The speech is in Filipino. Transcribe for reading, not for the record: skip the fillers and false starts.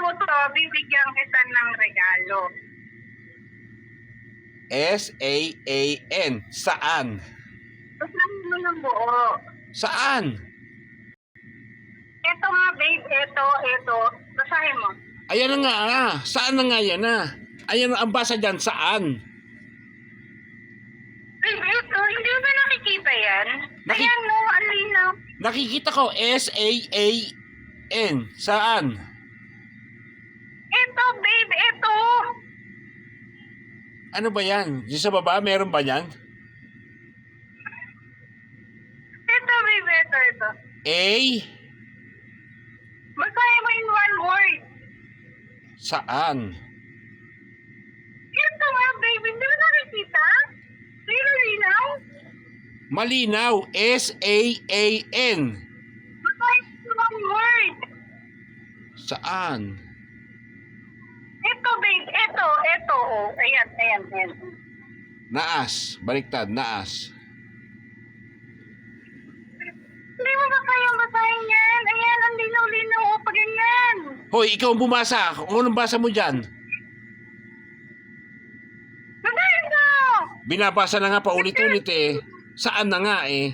mo to, bibigyan kita ng regalo. S-A-A-N. Saan? Basahin mo ng buo. Saan? Ito nga, babe. Ito. Basahin mo. Ayan na nga. Saan na nga yan na? Ayan ang basa dyan. Saan? Babe, ito. Hindi ba nakikita yan? Ayan mo, alinaw. Nakikita ko. S-A-A-N. Saan? Ito, babe. Ito. Ano ba yan? Diyan sa baba, meron ba yan? Ito, babe. Ito. A? Basahin mo in one word. Saan? Ito nga, babe. Hindi ba nakikita? Linaw? Malinaw. S-A-A-N. Basahin mo one word. Saan? Ito, babe. Ito. Oh. Ayan. Naas. Baliktad. Naas. Hindi mo ba kayang basahin yan? Ayan, ang linaw-linaw. O, pag ganyan. Hoy, ikaw ang bumasa. Kung anong basa mo dyan? Basahin mo! Binabasa na nga paulit-ulit eh. Saan na nga eh?